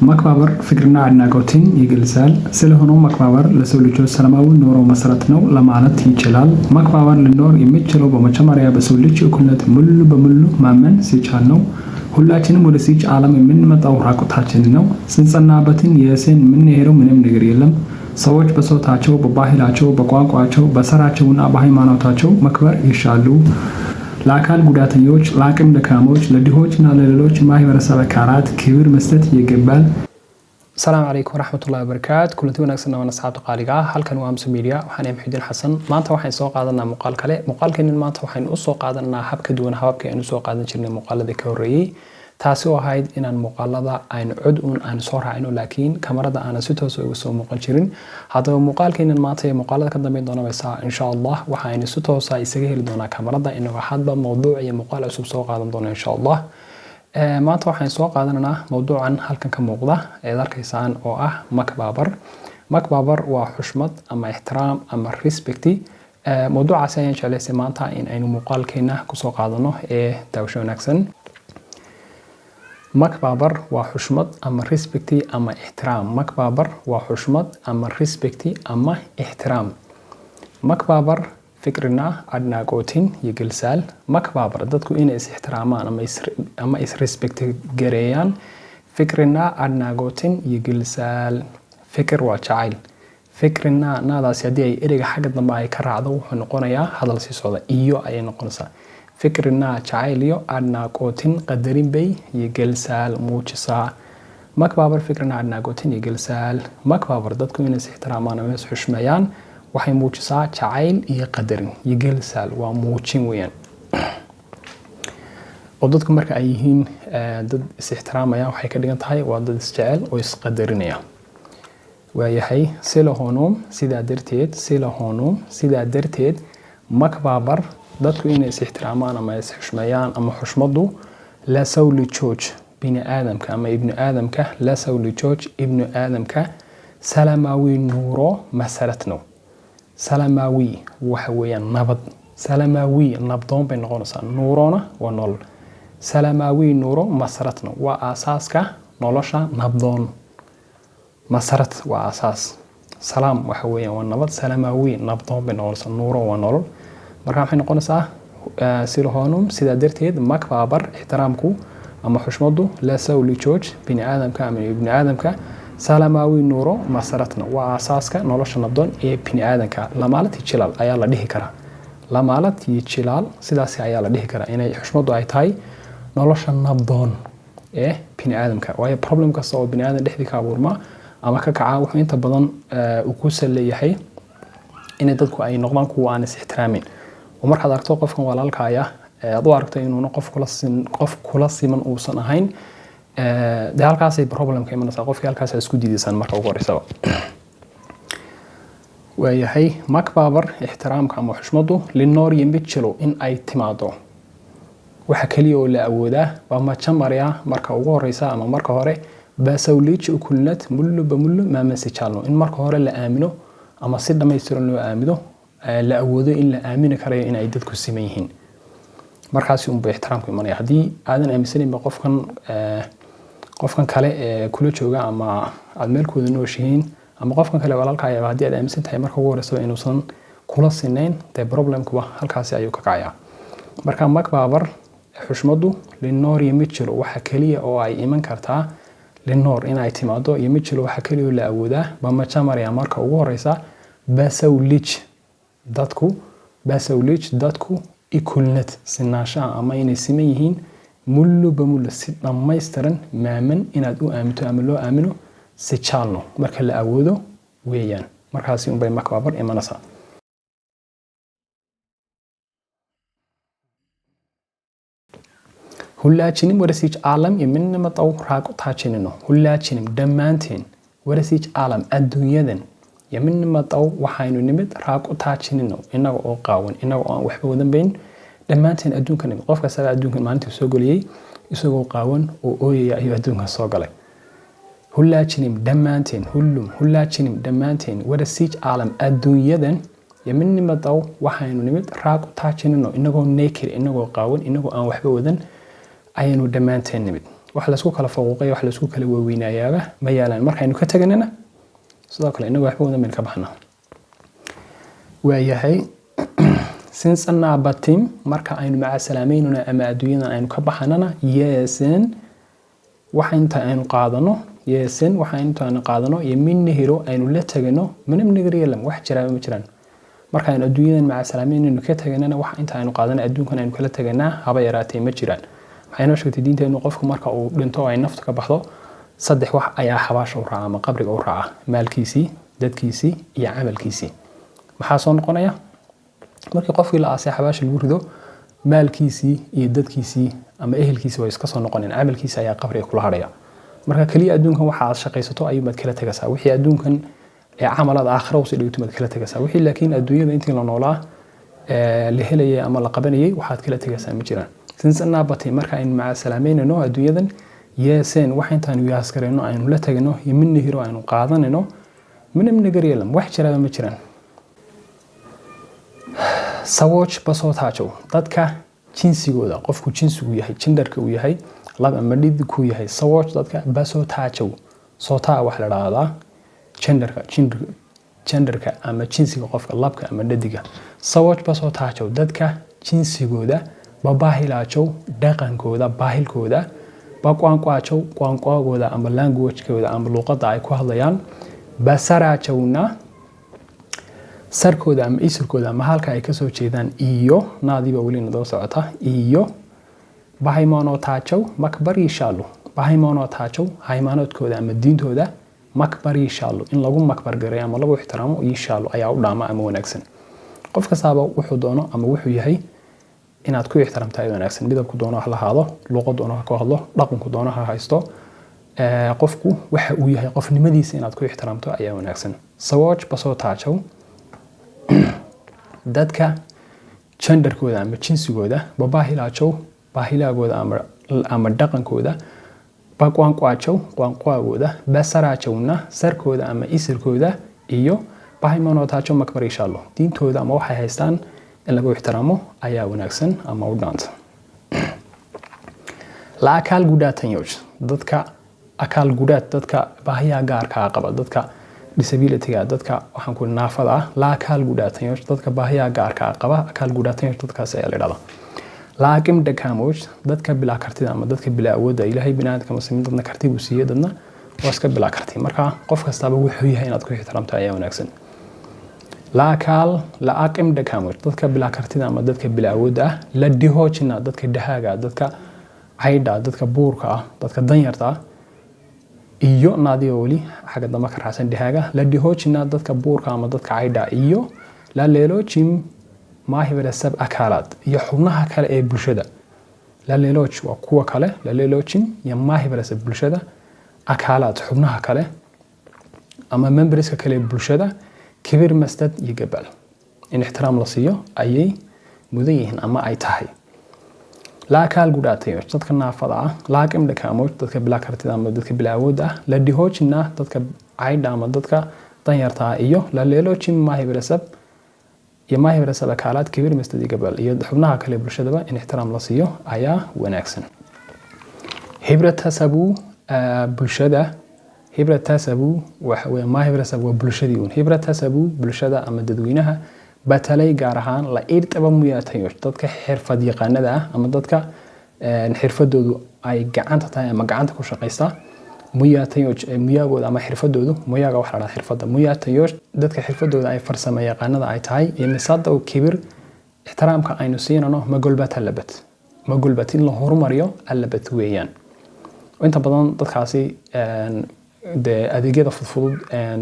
መከባበር ፍቅርና አድናቆትን ይገልጻል። ስለሆነም መከባበር ለሰው ልጆች ሰላማዊ ኑሮ መሰረት ነው ለማለት ይችላል። መከባበር ሊኖር የሚችለው በመጀመሪያ በሰው ልጅ እኩልነት ሙሉ በሙሉ ማመን ሲቻል ነው። ሁላችንም ወደዚች ዓለም የምንመጣው ራቁታችንን ነው። ስንጸናበትን የስን የምንሄደው ምንም ነገር የለም። ሰዎች በጾታቸው፣ በባህላቸው፣ በቋንቋቸው፣ በስራቸውና በሃይማኖታቸው መክበር ይሻሉ። ለአካል ጉዳተኞች፣ ለአቅም ደካሞች፣ ለድሆችና ለሌሎች ማህበረሰብ አካላት ክብር መስጠት ይገባል። السلام عليكم ورحمة الله وبركاته. كلنتي wanaagsan oo asxaabta qaaliga halkan waa Amsa Media waxaan Maxamed Xasan maanta waxaan soo qaadanaa muuqaal kale muuqaalkeenan maanta waxaan u soo qaadanaa hab ka duwan hababka aan soo qaadan jirnay muuqaalada ka horeeyay taasi oo ahayd inaan muuqaalada aan cod aan soo raacino laakiin kamarada aan si toos ah uga soo muuqan jirin hadaba muuqaalkeenan maanta ee muuqaalada ka dambeyn doona waysa insha Allah waxaan si toos ah isaga heli doonaa kamarada inuu hadba mowduuc iyo muuqaal cusub soo qaadan doono insha Allah maanta waxaan soo qaadanaa mowduucan halkan ka muuqda ee dalkaysaan oo ah makbabar waa xushmad ama ixtiraam ama respect mowduucaas ayaan jeclaysay maanta in aynu muuqaalkeena ku soo qaadano ee daawasho wanaagsan makbabar waa xushmad ama respect ama ixtiraam makbabar waa xushmad ama respect ama ixtiraam makbabar فكرنا عدنا قوتين يجلسال مكبابر دتكو إن إحترامان أما ريسبكت جريان فكرنا عدنا قوتين يجلسال فكر وشعيل فكرنا نادا سيدي إرجع حاجة ضمن أي كرعدو هنقولنا هذا السيسودا إيو أي نقولنا فكرنا شعيليو عدنا قوتين قدرين بي يجلسال موجسا مكبابر فكرنا عدنا قوتين يجلسال مكبابر دتكو إن إحترامان أما حشميان waxay muujisaa jacayl iyo qadarin yigelsaal waa muujin weeyaan oo dadku marka ay yihiin dad is ixtiraamaya waxay ka dhigan tahay waa dad is jecel oo is qadarinaya waayahay sida darteed makbabar dadku inay is ixtiraamaan ama is xushmeeyaan ama xushmadu la sawli jooj bini aadamka ama ibnu aadamka la sawli jooj ibnu aadamka salamawi nuuro masalatno salamawi waxa weeyaan nabad salamawi nabdoon bay noqonaysaa nuurona waa nolol salamawi nuuro masaratna waa aasaaska nolosha nabdoon masarat waa asaas salaam waxa weeyaan waa nabad salamawi nabdoon bay noqonaysaa nuuro waa nolol marka waxay noqonaysaa sida darteed makbabar ixtiraamku ama xushmadu la sawli jooj bini aadamka ama ibni aadamka salamawi nuuro masaratna waa aasaaska nolosha nabdoon ee bini aadamka lamaalad jilaal ayaa la dhihi karaa lamaalad jilaal sidaas ayaa la dhihi karaa inay xushmadu ay tahay nolosha nabdoon ee bini aadamka waayo problem kasta oo bini aadam dhexdii ka abuurma ama ka kaca wuxuu inta badan uu ku saleeyahay in dadku ay noqdaan kuwa aan is ixtiraamin oo markaad aragto qofkan walaalkaaya aad u aragto inuu qof kula siman uusan ahayn de halkaas ay problemka imanaysaa qofkii halkaas isku diidaysan marka ugu horeysaba waayahay makbabar ixtiraamka ama xushmadu linoor yimbichilo in ay timaado waxa kaliya oo la awoodaa waa majamariya marka ugu horeysa ama marka hore basawliij ukulnad mullu ma masajalo in marka hore la aamino ama si dhameystiran loo aamido la awoodo in la aamini karayo in ay dadku siman yihiin markaas uu ixtiraamku imanaya hadii aadan aaminsanin ba qofkan kale ee kula jooga ama aad meelkooda nooshihiin ama qofkan kale walaalkaaga hadii aad aaminsan tahay marka ugu horeysa inuusan kula sinayn de problemku halkaas ayuu ka kacayaa marka makbabar xushmadu linoor yimijiro waxa kaliya oo ay iman kartaa linoor in ay timaado yimijiro waxa kaliya la awoodaa bamajamariya marka ugu horeysa basawliij dadku ikulnad sinaashaha ama inay siman yihiin mullu bamullu si dhammaystiran maaman inaad u aaminto ama loo aamino si jaalno marka la awoodo weeyaan markaasi bay makbabar imanaysaa hullaachinim warasiij caalam iminima taw raaqutaachinino hullaachinim dhammaanteen warasiij caalam adduunyadan iminima taw waxaynu nimid raaqutaachinino inaga oo qaawan inaga oo aan waxba wadan bayn dhammaanteen adduunka nimid qofka saga adduunka maalintii soo galiyay isagoo qaawan oo ooyaya ayuu adduunka soo galay hullaachinim dhammaanteen warasiij caalam adduunyadan iminima taw waxaynu nimid raaqutaachinino inagoo naked inagoo qaawan inagoo aan waxba wadan ayaynu dhammaanteen nimid wax la isku kala fawqay wax la isku kala weynaayaaba ma yaalan markaynu ka taganana sidoo kale inagu waxba wada meel ka baxna waayahay since annabatim marka aynu maca salaameynuna ama adduunyadan aynu ka baxanana yeesen waxa inta aynu qaadano yeesen waxa inta aynu qaadano yemin hiro aynu la tagano manam nagriyelam wax jira ma jiraan marka aynu adduunyadan maca salaameynuna ka taganana waxa inta aynu qaadano adduunkan aynu kala tagana haba yaraatay ma jiraan waxayna sheegtay diinteenu qofku marka uu dhinto ay nafta ka baxdo saddex wax ayaa xabaasha u raaca ama qabriga u raaca maalkiisii dadkiisii iyo camalkiisii maxaa soo noqonaya markii qofkii la aasay xabaasha lagu rido maalkiisii iyo dadkiisii ama ehelkiisii way iska soo noqoneen camalkiisa ayaa qabriga kula hadhaya marka kaliya adduunkan waxa aad shaqaysato ayuu mad kala tagaysaa wixii adduunkan ee camalada aakhira usii dhigto mad kala tagaysaa wixii laakiin adduunyada intii la noolaa la helayay ama la qabanayay waxaad kala tagaysaa ma jiraan since annabatim marka aynu maca salaameynano adduunyadan yeesen wax intaanu yaaskareyno aynu la tagano yemin hiro aynu qaadanayno manam nagaryeelam wax jiraaba ma jiraan sawoch basootajo dadka jinsigooda qofku jinsigu yahay genderka uu yahay lab ama dhid ku yahay sawoch dadka basootajo soota wax la raada genderka ama jinsiga qofka labka ama dhadiga sawoch basootajo dadka jinsigooda babaahilajo dhaqankooda baahilkooda baqwaanqaajo qaanqaagooda ama language-kooda ama luqadda ay ku hadlayaan basarajowna sarkooda ama isirkooda ama halka ay ka soo jeedaan iyo naadiba weli noo socota iyo bahaymonotajow makbarishalu bahaymonotajow haymaanoodkooda ama diintooda makbarishalu in lagu makbar garay ama lagu ixtiraamo ishalu ayaa u dhaama ama wanaagsan qof kastaaba wuxuu doono ama wuxuu yahay inaad ku ixtiraamtahay wanaagsan midabku doono ha lahaado luqad doono ha ku hadlo dhaqanku doono ha haysto qofku waxa uu yahay qofnimadiisa inaad ku ixtiraamto ayaa wanaagsan sawoch basootajow dadka genderkooda ama jinsigooda babaahilajow baahilagooda ama dhaqankooda baqwaanqaajow qaanqaagooda basarajowna sarkooda ama isirkooda iyo bahaymonotajow makbarishaalo diintooda ama waxay haystaan in lagu ixtiraamo ayaa wanaagsan ama u dhaanta la akaal gudaatanyoj dadka akaal gudaad dadka baahiyaha gaarka qaba dadka disability-ga dadka waxaan ku naafada ah la akaal gudaatanyoj dadka baahiyaha gaarka qaba akaal gudaatanyoj dadkaas ayaa la yiraahdaa la aqim dhakamoj dadka bilaa kartida ama dadka bilaa awoodda ilaahay binaadamka mas'uuliyad dadna karti uu siiyay dadna waa iska bilaa karti marka qof kastaba wuxuu yahay inaad ku ixtiraamto ayaa wanaagsan la akaal la aqim dhakamoj dadka bilaa kartida ama dadka bilaa awoodda ah la dihoojina dadka dhahaaga dadka caydha dadka buurka ah dadka danyarta iyo naadiga wali xagga dambe ka raacsan dhahaaga la dihoojina dadka buurka ama dadka caydha iyo la leeloojin maahibada sab akaalaad iyo xubnaha kale ee bulshada la leelooj waa kuwa kale la leeloojin iyo maahibada sab bulshada akaalaad xubnaha kale ama memberska kale ee bulshada kibir masdad iyo gabal in ixtiraam la siiyo ayay mudan yihiin ama ay tahay la akaal gudaatayo dadka naafada ah la aqim dhakaamo dadka bilaa kartida ama dadka bilaa awood ah la dihoojina dadka caydha ama dadka danyarta iyo la leeloojin maahibada iyo maahibada akaalaad kibir masdad iyo gabal iyo xubnaha kale bulshadaba in ixtiraam la siiyo ayaa wanaagsan hibratasabu bulshada hibratasabu waxa weeye maahibada waa bulshadii uun hibratasabu bulshada ama dadweynaha batalay gaar ahaan la irtaba muyaatayo dadka xirfad yaqaanada ah ama dadka xirfadoodu ay gacanta tahay ama gacanta ku shaqeysta muyaatayo muyagooda ama xirfadoodu muyaga waxa la xirfada muyaatayo dadka xirfadooda ay farsamo yaqaanada ay tahay iyo misada oo kibir ixtiraamka aynu siinano magulbat in la horumariyo alabat weeyaan inta badan dadkaasi de adeegyada fudud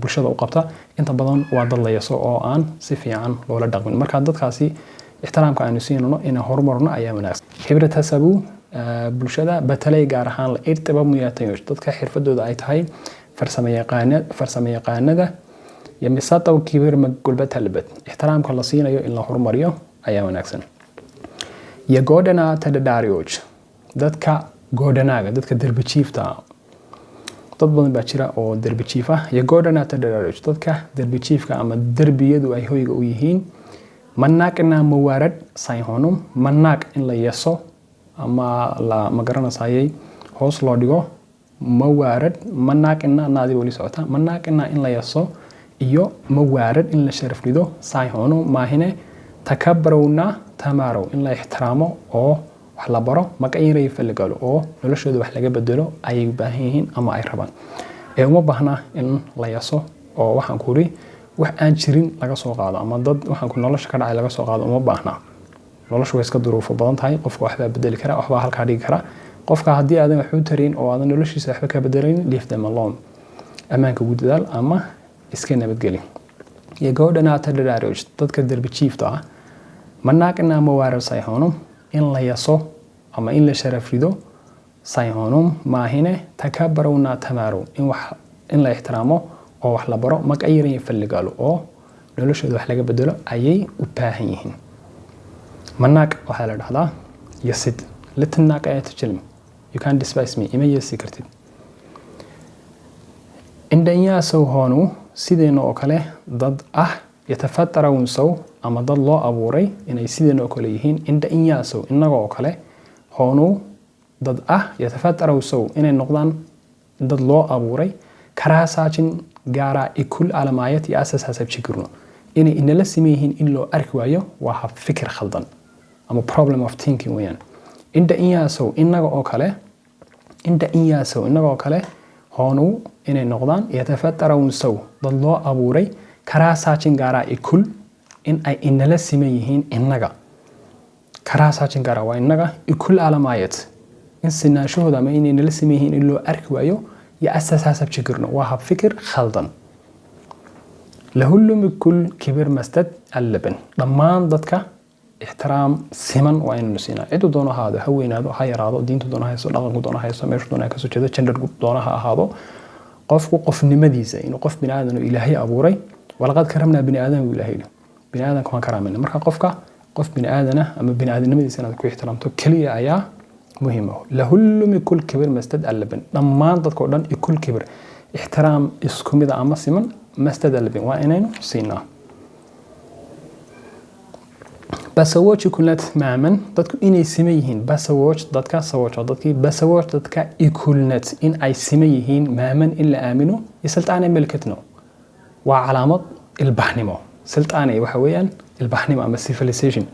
bulshada u qabta inta badan waa dad la yaso oo aan si fiican loola dhaqmin marka dadkaasi ixtiraamka aynu siinano in horumarno ayaa wanaagsan hibratasabu bulshada batalay gaar ahaan la irtaba muyaatayo dadka xirfadooda ay tahay farsamo yaqaanada iyo misata oo kibir magulbata labad ixtiraamka la siinayo in la horumariyo ayaa wanaagsan iyo godana tadadaarioj dadka godanaga dadka darbi jiifta dad badan baa jira oo darbi jiif ah iyo godana tadadaarioj dadka darbi jiifka ama darbiyadu ay hoyga u yihiin manaaqna mawarad sayhonum manaaq in la yeso ama la magaranayay hoos loo dhigo mawaarad manaaqina naadi wali socota manaaqina in la yaso iyo mawaarad in la sharaf dhido sayhono maahine takabbaruna tamarow in la ixtiraamo oo wax la baro maqayray falgalo oo noloshooda wax laga bedelo ay u baahan yihiin ama ay rabaan uma baahna in la yaso oo waxaan ku ri wax aan jirin laga soo qaado ama dad waxaan ku nolosha ka dhacay laga soo qaado uma baahna noloshu way iska duruufo badan tahay qofka waxba bedeli kara waxba halka dhigi kara qofka haddii aadan wax u tarin oo aadan noloshiisa waxba ka bedelayn leave them alone amaanka ugu dadaal ama iska nabadgeli iyo gabadhana tadaraaroj dadka darbi jiifta ah manaaqina mawaarad sayhono in la yaso ama in la sharaf rido sayhono maahine takabbaruna tamarow in la ixtiraamo oo wax la baro maqayray falgalo oo noloshooda wax laga bedelo ayay u baahan yihiin manaaq waxa la dhahdaa yasid litnaaq ayat jilm you can't despise me ima yasi kartid indanya soo hoonu sideen oo kale dad ah yatafattarawun saw ama dad loo abuuray inay sideen oo kale yihiin indanya soo inaga oo kale hoonu dad ah yatafattaraw saw inay noqdaan dad loo abuuray karaasajin gaara ikul alamayat iyo asas hasab jikirno inay inala sameeyeen in loo arki waayo waa fikir khaldan ama problem of thinking weeyaan indanya soo inaga oo kale hoonu inay noqdaan yatafattarawun saw dad loo abuuray karaasajin gaara ikul in ay inala sameeyeen inaga karaasajin gaara waa inaga ikul alamayat in sinaashooda ma inay inala sameeyeen in loo arki waayo ya asas hasab jikirno waa fikir khaldan lahulum ikul kibir mastad allaban dhammaan dadka ixtiraam siman waa inuu siinaa cidu doono ahaado haweenaado ha yaraado diintu doono hayso dhaqanku doono hayso meeshu doono ka soo jeedo gender doono ha ahaado qofku qofnimadiisa inuu qof bini aadan oo ilaahay abuuray walaqad karamna bini aadan ilaahay bini aadan kuma karaamina marka qofka qof bini aadan ama bini aadanimadiisa inaad ku ixtiraamto kaliya ayaa muhiim ah lahulum ikul kibir mastad allaban dhammaan dadka oo dhan ikul kibir ixtiraam isku mid ama siman mastad allaban waa inaynu siinaa basawooch kulnat maaman dadku inay simeeyeen basawooch dadka sawooch dadkii basawooch dadka ikulnat in ay simeeyeen maaman in la aamino isaltaana milkatno waa calaamad ilbahnimo sultaanay waxa weeyaan ilbahnimo ama civilization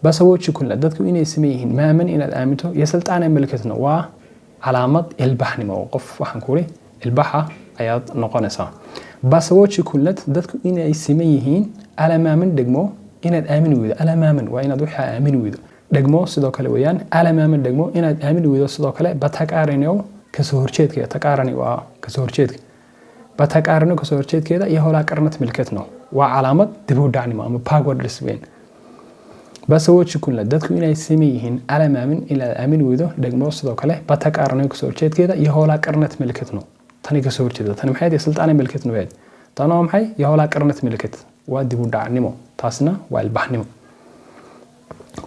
basawooch kulnat dadku inay simeeyeen maaman inaad aaminto isaltaana milkatno waa calaamad ilbahnimo qof waxaan ku ri ilbaha ayaad noqonaysaa basawooch kulnat dadku inay simeeyeen alamaaman degmo inaad aamin weydo alamaaman waa inaad waxa aamin weydo degmo sidoo kale weeyaan alamaaman degmo inaad aamin weydo sidoo kale bataqaarino ka soo horjeedka taqaarani waa ka soo horjeedka bataqaarino ka soo horjeedkeeda iyo hawla qarnat milkatno waa calaamad dib u dhacnimo ama backwardness weyn basawooch kulnat dadku inay sameeyeen alamaaman inaad aamin weydo degmo sidoo kale bataqaarino ka soo horjeedkeeda iyo hawla qarnat milkatno tani ka soo horjeedada tani maxay tahay sultaan milkatno weed tano maxay iyo hawla qarnat milkat waa dib u dhacnimo taasna waa ilbahnimo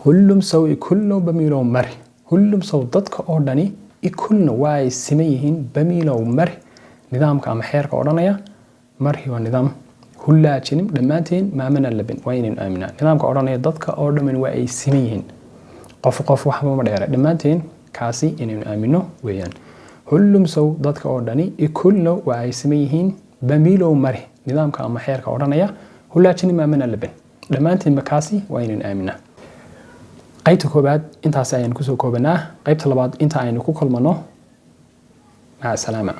hullum saw ikulno bamiilo mari hullum saw dadka oo dhani ikulno waa simeeyeen bamiilo mari nidaamka ama xeerka odhanaya mari waa nidaam hullaajinim dhamaanteen maamana labin waa inaynu aaminaa nidaamka odhanaya dadka oo dhamin waa ay simeeyeen qof waxba ma dheera dhamaanteen kaasi inaynu aamino weeyaan hullum saw dadka oo dhani ikulno waa ay simeeyeen bamiilo mari nidaamka ama xeerka odhanaya hullaajinim maamana labin dhamaanteen makaasi waa inaynu aaminaa qaybta koobaad intaas ayaan kusoo koobanaa qaybta labaad inta aynu ku kulmano maca salaama